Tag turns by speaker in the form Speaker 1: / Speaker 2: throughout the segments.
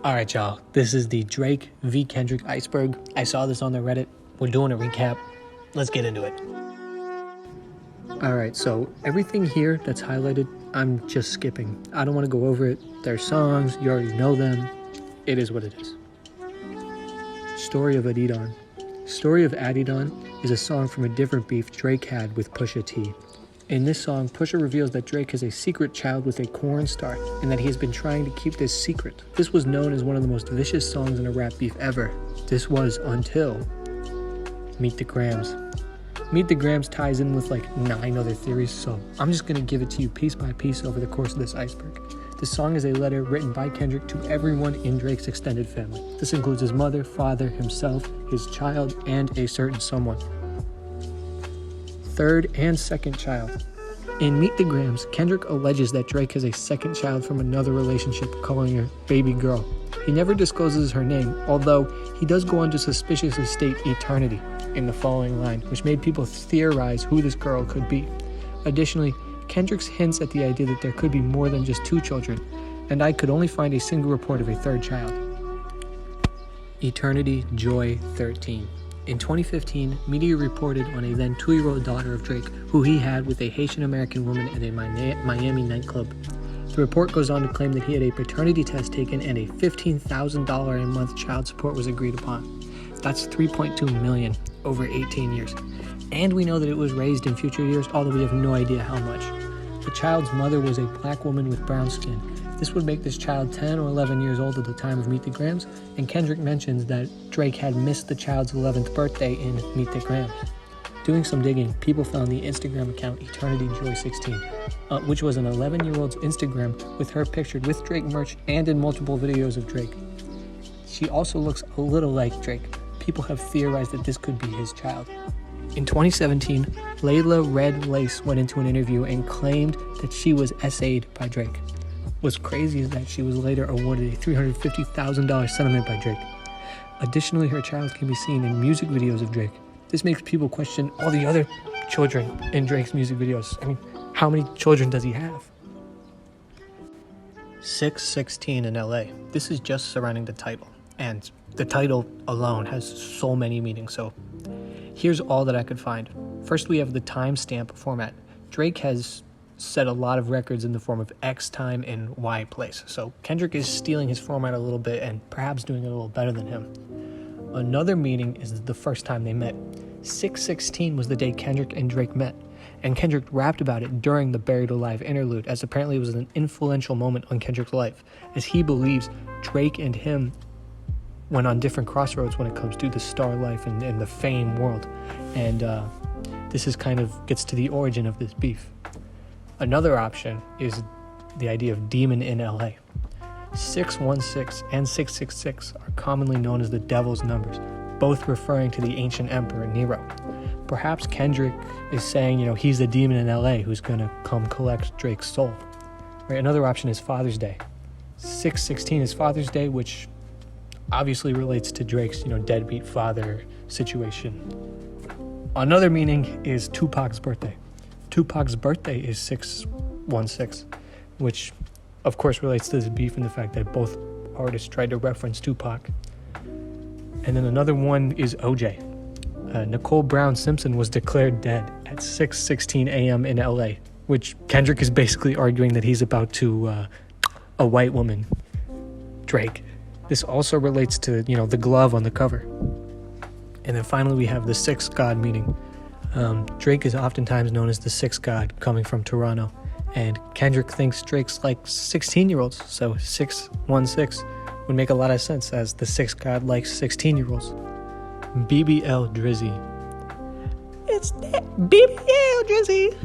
Speaker 1: Alright, y'all. This is the Drake v. Kendrick Iceberg. I saw this on the Reddit. We're doing a recap. Let's get into it. Alright, so everything here that's highlighted, I'm just skipping. I don't want to go over it. They're songs. You already know them. It is what it is. Story of Adidon. Story of Adidon is a song from a different beef Drake had with Pusha T. In this song, Pusha reveals that Drake has a secret child with a corn star and that he has been trying to keep this secret. This was known as one of the most vicious songs in a rap beef ever. This was until Meet the Grams. Meet the Grams ties in with like 9 other theories, so I'm just gonna give it to you piece by piece over the course of this iceberg. This song is a letter written by Kendrick to everyone in Drake's extended family. This includes his mother, father, himself, his child, and a certain someone. Third and second child. In Meet the Grams, Kendrick alleges that Drake has a second child from another relationship, calling her baby girl. He never discloses her name, although he does go on to suspiciously state eternity in the following line, which made people theorize who this girl could be. Additionally, Kendrick hints at the idea that there could be more than just 2 children, and I could only find a single report of a third child. Eternity Joy 13. In 2015, media reported on a then 2-year-old daughter of Drake, who he had with a Haitian-American woman at a Miami nightclub. The report goes on to claim that he had a paternity test taken and a $15,000 a month child support was agreed upon. That's $3.2 million over 18 years. And we know that it was raised in future years, although we have no idea how much. The child's mother was a black woman with brown skin. This would make this child 10 or 11 years old at the time of Meet the Grams, and Kendrick mentions that Drake had missed the child's 11th birthday in Meet the Grams. Doing some digging, people found the Instagram account EternityJoy16, which was an 11-year-old's Instagram with her pictured with Drake merch and in multiple videos of Drake. She also looks a little like Drake. People have theorized that this could be his child. In 2017, Layla Red Lace went into an interview and claimed that she was SA'd by Drake. What's crazy is that she was later awarded a $350,000 settlement by Drake. Additionally, her child can be seen in music videos of Drake. This makes people question all the other children in Drake's music videos. I mean, how many children does he have? 616 in LA. This is just surrounding the title, and the title alone has so many meanings, so here's all that I could find. First, we have the timestamp format. Drake has set a lot of records in the form of X time and Y place. So Kendrick is stealing his format a little bit and perhaps doing it a little better than him. Another meaning is the first time they met. 616 was the day Kendrick and Drake met, and Kendrick rapped about it during the Buried Alive interlude, as apparently it was an influential moment on Kendrick's life, as he believes Drake and him went on different crossroads when it comes to the star life and the fame world. And this is kind of gets to the origin of this beef. Another option is the idea of demon in LA. 616 and 666 are commonly known as the devil's numbers, both referring to the ancient emperor Nero. Perhaps Kendrick is saying, he's the demon in LA who's going to come collect Drake's soul. Right? Another option is Father's Day. 616 is Father's Day, which obviously relates to Drake's, deadbeat father situation. Another meaning is Tupac's birthday. Tupac's birthday is 616, which of course relates to this beef and the fact that both artists tried to reference Tupac. And then another one is OJ. Nicole Brown Simpson was declared dead at 6:16 a.m. in LA, which Kendrick is basically arguing that he's about to a white woman, Drake. This also relates to, the glove on the cover. And then finally we have the sixth god meaning. Drake is oftentimes known as the sixth god, coming from Toronto. And Kendrick thinks Drake's like 16-year-olds, so 616 would make a lot of sense, as the sixth god likes 16-year-olds. BBL Drizzy. It's that BBL Drizzy.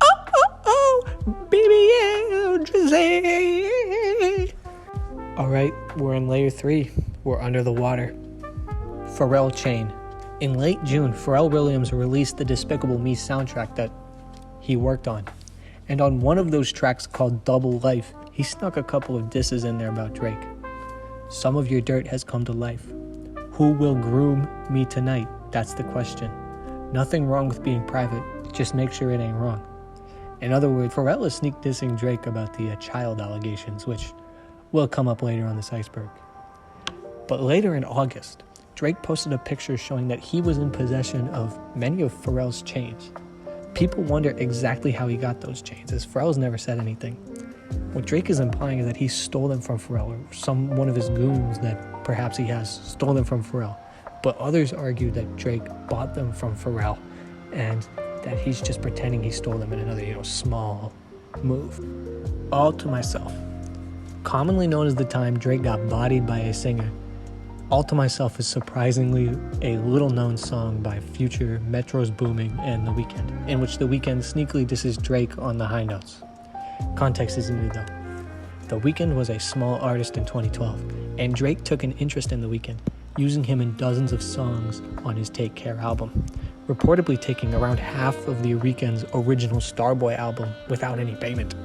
Speaker 1: Oh, BBL Drizzy. Alright, we're in layer 3. We're under the water. Pharrell Chain. In late June, Pharrell Williams released the Despicable Me soundtrack that he worked on. And on one of those tracks called Double Life, he snuck a couple of disses in there about Drake. Some of your dirt has come to life. Who will groom me tonight? That's the question. Nothing wrong with being private, just make sure it ain't wrong. In other words, Pharrell is sneak dissing Drake about the child allegations, which will come up later on this iceberg. But later in August, Drake posted a picture showing that he was in possession of many of Pharrell's chains. People wonder exactly how he got those chains, as Pharrell's never said anything. What Drake is implying is that he stole them from Pharrell, or one of his goons that perhaps he has stole them from Pharrell. But others argue that Drake bought them from Pharrell and that he's just pretending he stole them in another, small move. All to Myself. Commonly known as the time Drake got bodied by a singer, All to Myself is surprisingly a little-known song by Future, Metro's Booming, and The Weeknd, in which The Weeknd sneakily disses Drake on the high notes. Context isn't new though. The Weeknd was a small artist in 2012, and Drake took an interest in The Weeknd, using him in dozens of songs on his Take Care album, reportedly taking around half of The Weeknd's original Starboy album without any payment.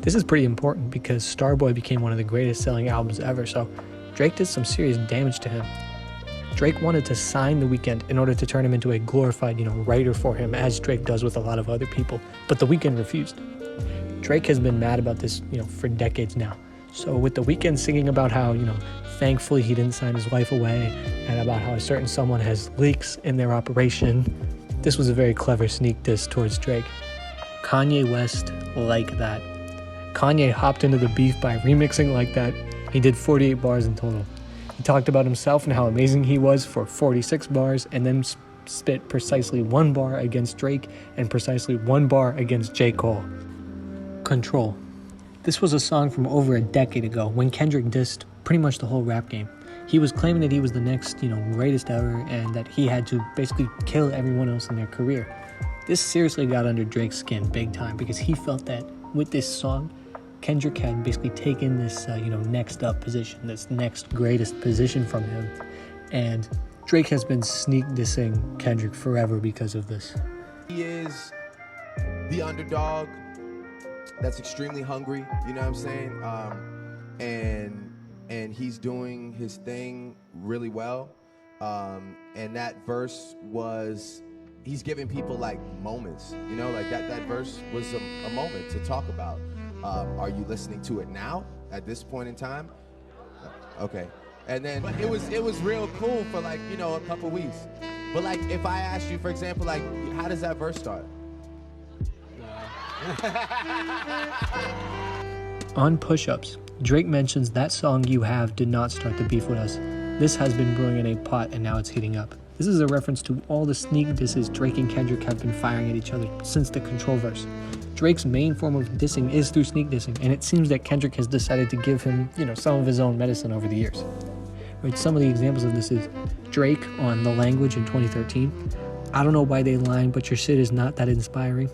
Speaker 1: This is pretty important because Starboy became one of the greatest selling albums ever, so Drake did some serious damage to him. Drake wanted to sign The Weeknd in order to turn him into a glorified, writer for him, as Drake does with a lot of other people, but The Weeknd refused. Drake has been mad about this, for decades now. So with The Weeknd singing about how, thankfully he didn't sign his wife away, and about how a certain someone has leaks in their operation, this was a very clever sneak diss towards Drake. Kanye West, Like That. Kanye hopped into the beef by remixing Like That. He did 48 bars in total. He talked about himself and how amazing he was for 46 bars, and then spit precisely 1 bar against Drake and precisely 1 bar against J. Cole. Control. This was a song from over a decade ago when Kendrick dissed pretty much the whole rap game. He was claiming that he was the next, greatest ever, and that he had to basically kill everyone else in their career. This seriously got under Drake's skin big time because he felt that with this song, Kendrick had basically taken this, next up position, this next greatest position from him. And Drake has been sneak dissing Kendrick forever because of this.
Speaker 2: He is the underdog that's extremely hungry, you know what I'm saying? And he's doing his thing really well. And that verse was, he's giving people like moments, that verse was a moment to talk about. Are you listening to it now at this point in time? Okay. And then, but it was real cool for like, a couple weeks. But like, if I asked you, for example, like, how does that verse start?
Speaker 1: On Push-Ups, Drake mentions that song You Have did not start the beef with us. This has been brewing in a pot and now it's heating up. This is a reference to all the sneak disses Drake and Kendrick have been firing at each other since the Control verse. Drake's main form of dissing is through sneak dissing, and it seems that Kendrick has decided to give him, some of his own medicine over the years. Right, some of the examples of this is Drake on The Language in 2013. I don't know why they line, but your shit is not that inspiring.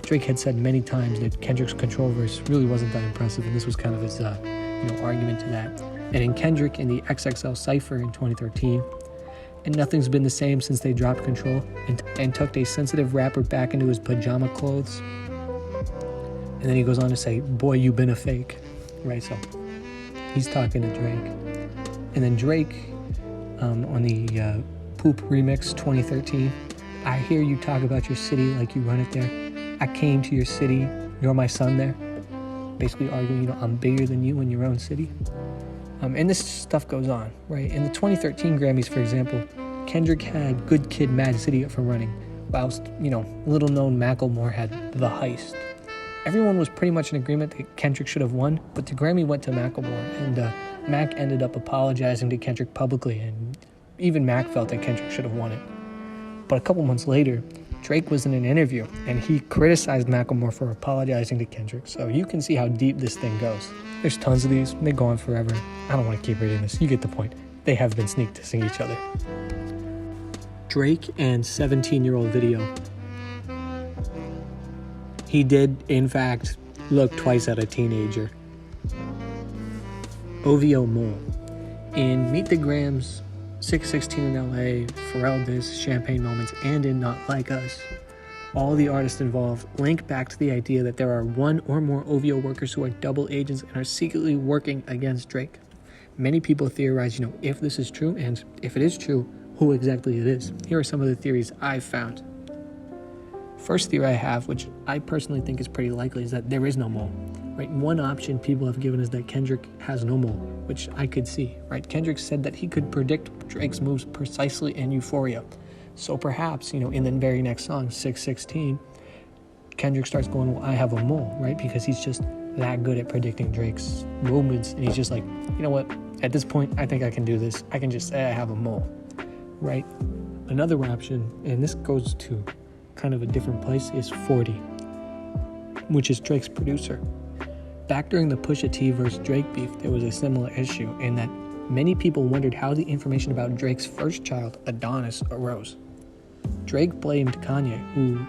Speaker 1: Drake had said many times that Kendrick's Control verse really wasn't that impressive, and this was kind of his, argument to that. And in Kendrick in the XXL Cypher in 2013, and nothing's been the same since they dropped Control, and tucked a sensitive rapper back into his pajama clothes. And then he goes on to say, boy, you been a fake, right? So he's talking to Drake. And then Drake, on the Poop Remix 2013, I hear you talk about your city like you run it there. I came to your city, you're my son there. Basically arguing, I'm bigger than you in your own city. And this stuff goes on, right? In the 2013 Grammys, for example, Kendrick had Good Kid, Mad City up for running, whilst, little known Macklemore had The Heist. Everyone was pretty much in agreement that Kendrick should have won, but the Grammy went to Macklemore, and Mac ended up apologizing to Kendrick publicly, and even Mac felt that Kendrick should have won it. But a couple months later, Drake was in an interview, and he criticized Macklemore for apologizing to Kendrick, so you can see how deep this thing goes. There's tons of these, they go on forever. I don't want to keep reading this, you get the point. They have been sneak dissing each other. Drake and 17-year-old video. He did, in fact, look twice at a teenager. OVO Mole. In Meet the Grams, 616 in LA, Pharrell Diss, Champagne Moments, and in Not Like Us, all the artists involved link back to the idea that there are one or more OVO workers who are double agents and are secretly working against Drake. Many people theorize, if this is true, and if it is true, who exactly it is. Here are some of the theories I've found. first theory I have, which I personally think is pretty likely, is that there is no mole, right? One option people have given is that Kendrick has no mole, which I could see, right? Kendrick said that he could predict Drake's moves precisely in Euphoria. So perhaps, in the very next song, 616, Kendrick starts going, well, I have a mole, right? Because he's just that good at predicting Drake's movements. And he's just like, you know what? At this point, I think I can do this. I can just say I have a mole, right? Another option, and this goes to kind of a different place, is 40, which is Drake's producer. Back during the Pusha T versus Drake beef, there was a similar issue in that many people wondered how the information about Drake's first child, Adonis, arose. Drake blamed Kanye, who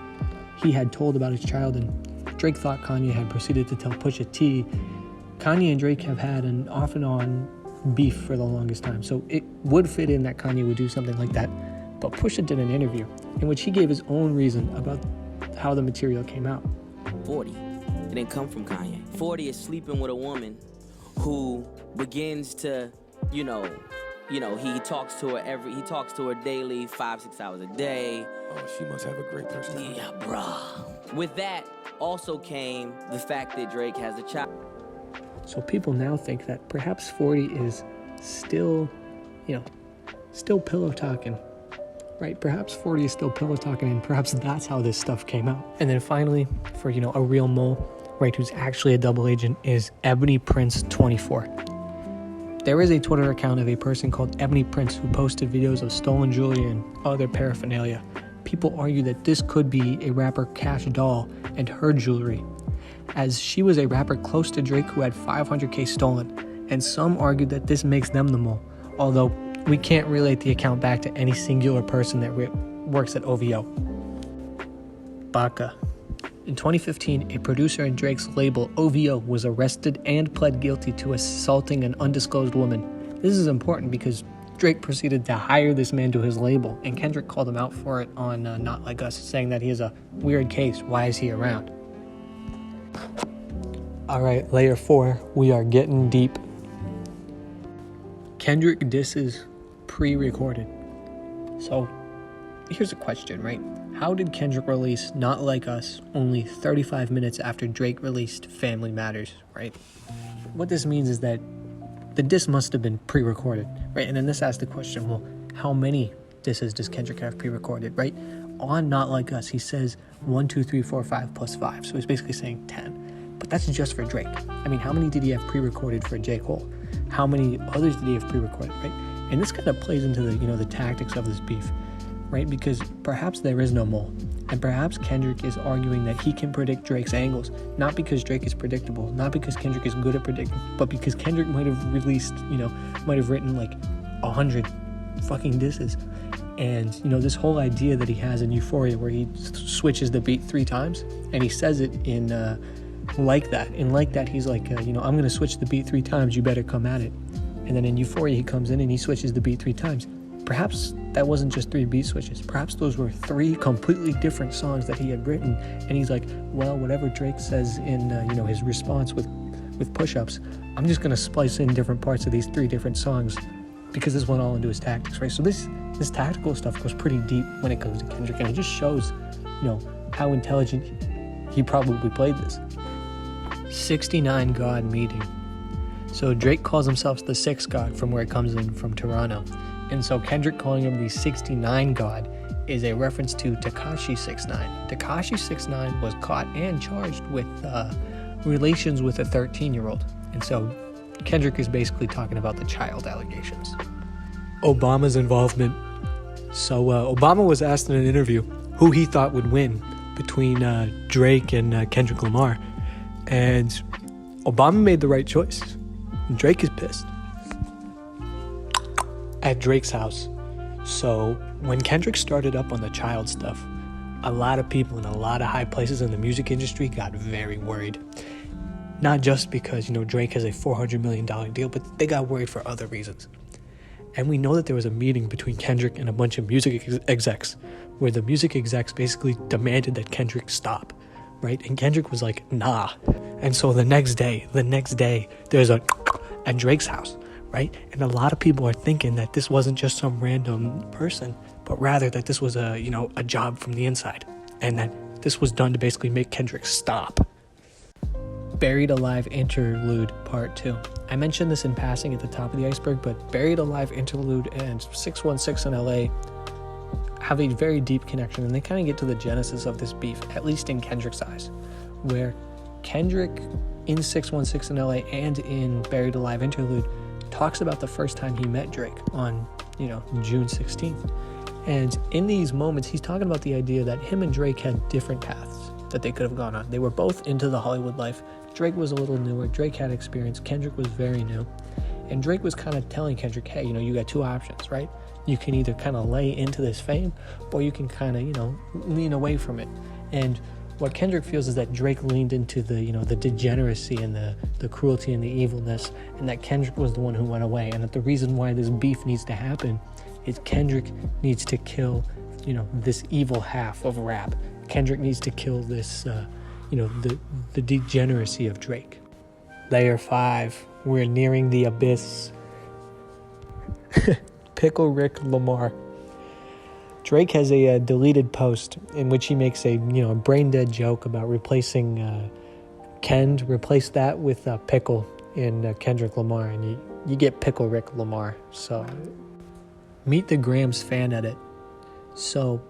Speaker 1: he had told about his child, and Drake thought Kanye had proceeded to tell Pusha T. Kanye and Drake have had an off and on beef for the longest time, so it would fit in that Kanye would do something like that. But Pusha did an interview in which he gave his own reason about how the material came out.
Speaker 3: 40, it didn't come from Kanye. 40 is sleeping with a woman who begins to, he talks to her daily, 5-6 hours a day.
Speaker 2: Oh, she must have a great personality.
Speaker 3: Yeah, bruh. With that also came the fact that Drake has a child.
Speaker 1: So people now think that perhaps 40 is still pillow talking, right? Perhaps 40 is still pillow talking, and perhaps that's how this stuff came out. And then finally, for, a real mole, right, who's actually a double agent, is Ebony Prince 24. There is a Twitter account of a person called Ebony Prince who posted videos of stolen jewelry and other paraphernalia. People argue that this could be a rapper Cash Doll and her jewelry, as she was a rapper close to Drake who had 500K stolen, and some argued that this makes them the mole, although we can't relate the account back to any singular person that works at OVO. Baca. In 2015, a producer in Drake's label, OVO, was arrested and pled guilty to assaulting an undisclosed woman. This is important because Drake proceeded to hire this man to his label, and Kendrick called him out for it on Not Like Us, saying that he is a weird case. Why is he around? All right, layer 4, we are getting deep. Kendrick disses pre-recorded. So here's a question, right? How did Kendrick release Not Like Us only 35 minutes after Drake released Family Matters, right? What this means is that the diss must have been pre-recorded, right? And then this asks the question, well, how many disses does Kendrick have pre-recorded, right? On Not Like Us, he says 1, 2, 3, 4, 5 plus 5. So he's basically saying 10. But that's just for Drake. I mean, how many did he have pre-recorded for J. Cole? How many others did he have pre-recorded, right? And this kind of plays into the tactics of this beef, right? Because perhaps there is no mole. And perhaps Kendrick is arguing that he can predict Drake's angles, not because Drake is predictable, not because Kendrick is good at predicting, but because Kendrick might have released, might have written like 100 fucking disses. And, this whole idea that he has in Euphoria where he switches the beat 3 times, and he says it in like that. And like that, he's like, I'm going to switch the beat 3 times, you better come at it. And then in Euphoria, he comes in and he switches the beat 3 times. Perhaps that wasn't just 3 beat switches. Perhaps those were 3 completely different songs that he had written. And he's like, well, whatever Drake says in, his response with push-ups, I'm just going to splice in different parts of these 3 different songs because this went all into his tactics, right? So this tactical stuff goes pretty deep when it comes to Kendrick. And it just shows, how intelligent he probably played this. 69 God meeting. So Drake calls himself the 6th God from where it comes in from Toronto. And so Kendrick calling him the 69 God is a reference to Tekashi 6ix9ine. Tekashi 6ix9ine was caught and charged with relations with a 13-year-old. And so Kendrick is basically talking about the child allegations. Obama's involvement. So Obama was asked in an interview who he thought would win between Drake and Kendrick Lamar. And Obama made the right choice. Drake is pissed. At Drake's house. So when Kendrick started up on the child stuff, a lot of people in a lot of high places in the music industry got very worried. Not just because, Drake has a $400 million deal, but they got worried for other reasons. And we know that there was a meeting between Kendrick and a bunch of music execs, where the music execs basically demanded that Kendrick stop, right? And Kendrick was like, nah. And so the next day, there's at Drake's house, right? And a lot of people are thinking that this wasn't just some random person, but rather that this was a job from the inside. And that This was done to basically make Kendrick stop. Buried Alive Interlude Part 2. I mentioned this in passing at the top of the iceberg, but Buried Alive Interlude and 616 in LA have a very deep connection, and they kind of get to the genesis of this beef, at least in Kendrick's eyes, where Kendrick in 616 in LA and in Buried Alive Interlude talks about the first time he met Drake on, June 16th. And in these moments, he's talking about the idea that him and Drake had different paths that they could have gone on. They were both into the Hollywood life. Drake was a little newer. Drake had experience. Kendrick was very new. And Drake was kind of telling Kendrick, hey, you got two options, right? You can either kind of lay into this fame, or you can kind of, lean away from it. And what Kendrick feels is that Drake leaned into the, the degeneracy and the cruelty and the evilness, and that Kendrick was the one who went away. And that the reason why this beef needs to happen is Kendrick needs to kill, this evil half of rap. Kendrick needs to kill this, the degeneracy of Drake. Layer 5. We're nearing the abyss. Pickle Rick Lamar. Drake has a deleted post in which he makes a brain dead joke about replacing replace that with Pickle in Kendrick Lamar, and you get Pickle Rick Lamar. So Meet the Grams fan edit. So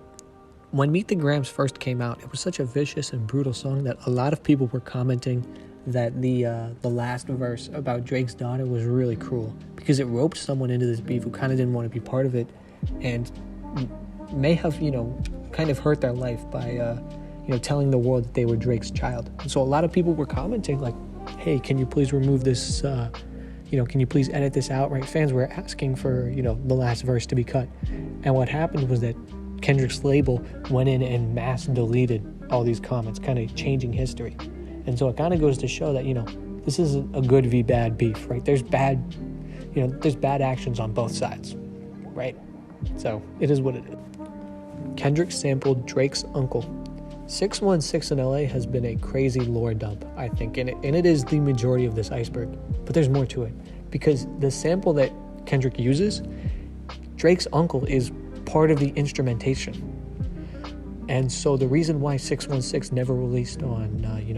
Speaker 1: when Meet the Grams first came out, it was such a vicious and brutal song that a lot of people were commenting that the last verse about Drake's daughter was really cruel because it roped someone into this beef who kind of didn't want to be part of it, and may have kind of hurt their life by telling the world that they were Drake's child. And so a lot of people were commenting like, hey, can you please remove this, can you please edit this out, right? Fans were asking for the last verse to be cut. And what happened was that Kendrick's label went in and mass deleted all these comments, kind of changing history. And so it kind of goes to show that this isn't a good v bad beef, right? There's bad actions on both sides, right? So it is what it is. Kendrick sampled Drake's uncle. 616 in LA has been a crazy lore dump, I think, and it is the majority of this iceberg. But there's more to it, because the sample that Kendrick uses, Drake's uncle is part of the instrumentation. And so the reason why 616 never released on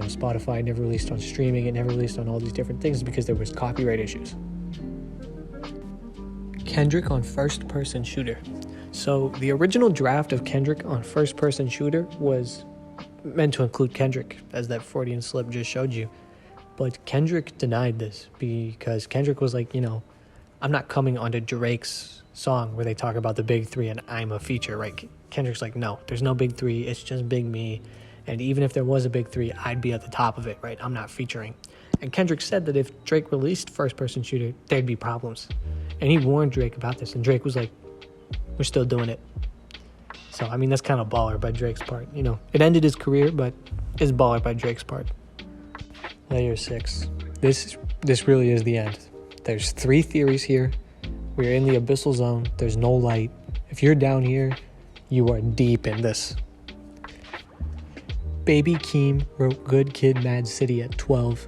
Speaker 1: Spotify, never released on streaming, it never released on all these different things is because there was copyright issues. Kendrick on First Person Shooter. So the original draft of Kendrick on First Person Shooter was meant to include Kendrick, as that Freudian slip just showed you. But Kendrick denied this because Kendrick was like, I'm not coming onto Drake's song where they talk about the big three and I'm a feature, right? Kendrick's like, no, there's no big three, it's just big me. And even if there was a big three, I'd be at the top of it, right? I'm not featuring. And Kendrick said that if Drake released First Person Shooter, there'd be problems. And he warned Drake about this, and Drake was like, we're still doing it. So, that's kind of baller by Drake's part. It ended his career, but it's baller by Drake's part. Layer 6. This really is the end. There's 3 theories here. We're in the abyssal zone. There's no light. If you're down here, you are deep in this. Baby Keem wrote Good Kid, Mad City at 12.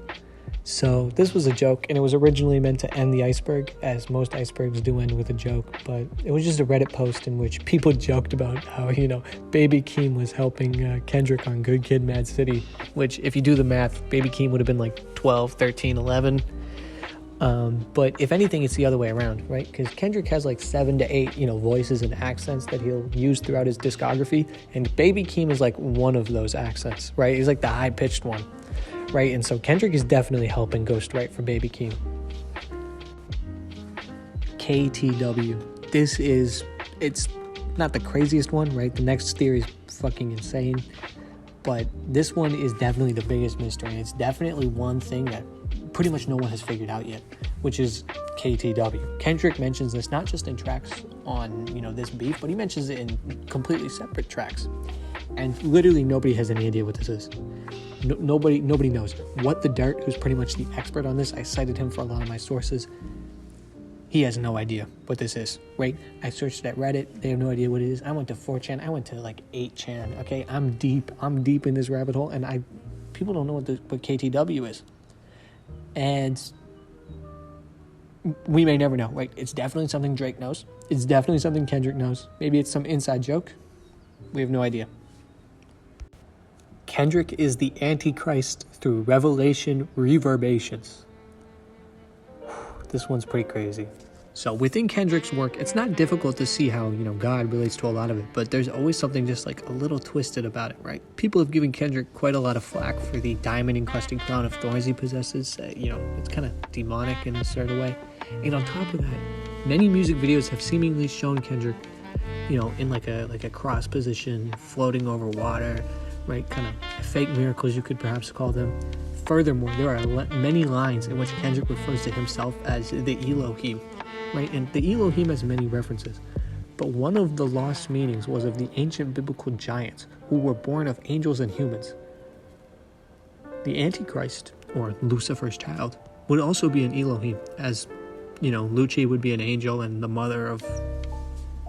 Speaker 1: So this was a joke, and it was originally meant to end the iceberg, as most icebergs do end with a joke, but it was just a Reddit post in which people joked about how, Baby Keem was helping Kendrick on Good Kid, Mad City, which, if you do the math, Baby Keem would have been like 12, 13, 11. But if anything, it's the other way around, right? Because Kendrick has like 7 to 8, voices and accents that he'll use throughout his discography, and Baby Keem is like one of those accents, right? He's like the high-pitched one. Right, and so Kendrick is definitely helping ghostwrite for Baby Keem. KTW. It's not the craziest one, right? The next theory is fucking insane. But this one is definitely the biggest mystery. And it's definitely one thing that pretty much no one has figured out yet, which is KTW. Kendrick mentions this not just in tracks on, this beef, but he mentions it in completely separate tracks. And literally nobody has any idea what this is. Nobody knows. What the Dirt, who's pretty much the expert on this, I cited him for a lot of my sources. He has no idea what this is, right? I searched at Reddit. They have no idea what it is. I went to 4chan. I went to like 8chan. Okay, I'm deep in this rabbit hole, and people don't know what KTW is. And we may never know, right? It's definitely something Drake knows. It's definitely something Kendrick knows. Maybe it's some inside joke. We have no idea. Kendrick is the Antichrist through revelation reverberations. This one's pretty crazy. So within Kendrick's work, it's not difficult to see how, God relates to a lot of it, but there's always something just like a little twisted about it, right? People have given Kendrick quite a lot of flack for the diamond-encrusted crown of thorns he possesses. It's kind of demonic in a certain way. And on top of that, many music videos have seemingly shown Kendrick, in like a cross position, floating over water, right? Kind of fake miracles, you could perhaps call them. Furthermore, there are many lines in which Kendrick refers to himself as the Elohim, right? And the Elohim has many references, but one of the lost meanings was of the ancient biblical giants who were born of angels and humans. The Antichrist, or Lucifer's child, would also be an Elohim, as, Lucci would be an angel and the mother of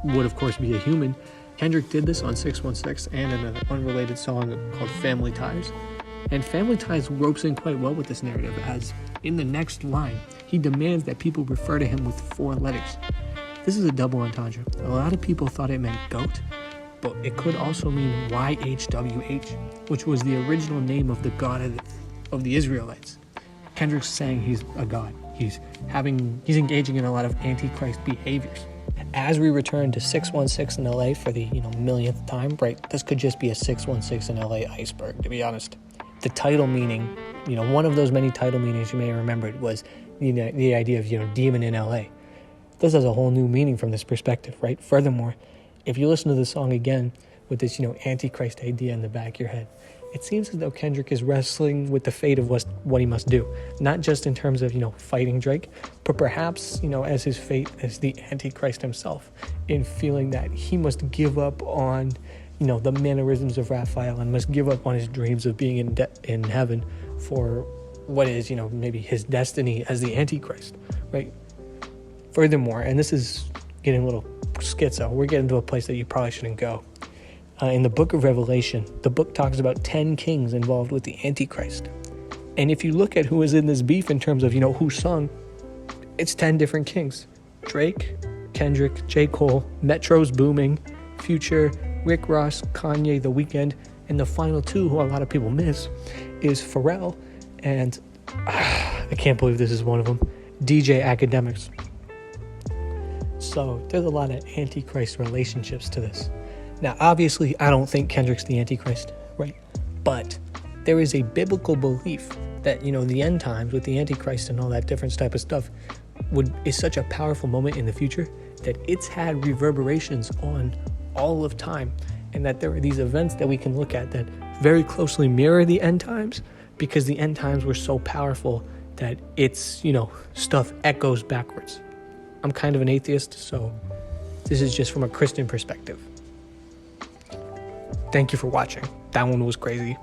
Speaker 1: would of course be a human. Kendrick did this on 616 and in an unrelated song called Family Ties. And Family Ties ropes in quite well with this narrative, as in the next line, he demands that people refer to him with 4 letters. This is a double entendre. A lot of people thought it meant goat, but it could also mean YHWH, which was the original name of the god of the Israelites. Kendrick's saying he's a god. He's engaging in a lot of antichrist behaviors. As we return to 616 in LA for the millionth time, right? This could just be a 616 in LA iceberg, to be honest. The title meaning, one of those many title meanings you may have remembered was the idea of demon in LA. This has a whole new meaning from this perspective, right? Furthermore, if you listen to the song again with this antichrist idea in the back of your head, it seems as though Kendrick is wrestling with the fate of what he must do, not just in terms of fighting Drake, but perhaps as his fate as the Antichrist himself, in feeling that he must give up on the mannerisms of Raphael and must give up on his dreams of being in heaven for what is maybe his destiny as the Antichrist, right? Furthermore, and this is getting a little schizo, we're getting to a place that you probably shouldn't go. In the book of Revelation, the book talks about 10 kings involved with the Antichrist. And if you look at who is in this beef in terms of, who sung, it's 10 different kings. Drake, Kendrick, J. Cole, Metro's Booming, Future, Rick Ross, Kanye, The Weeknd, and the final 2, who a lot of people miss, is Pharrell and, I can't believe this is one of them, DJ Academics. So there's a lot of Antichrist relationships to this. Now, obviously, I don't think Kendrick's the Antichrist, right? But there is a biblical belief that, the end times with the Antichrist and all that different type of stuff is such a powerful moment in the future that it's had reverberations on all of time, and that there are these events that we can look at that very closely mirror the end times, because the end times were so powerful that it's, stuff echoes backwards. I'm kind of an atheist, so this is just from a Christian perspective. Thank you for watching. That one was crazy.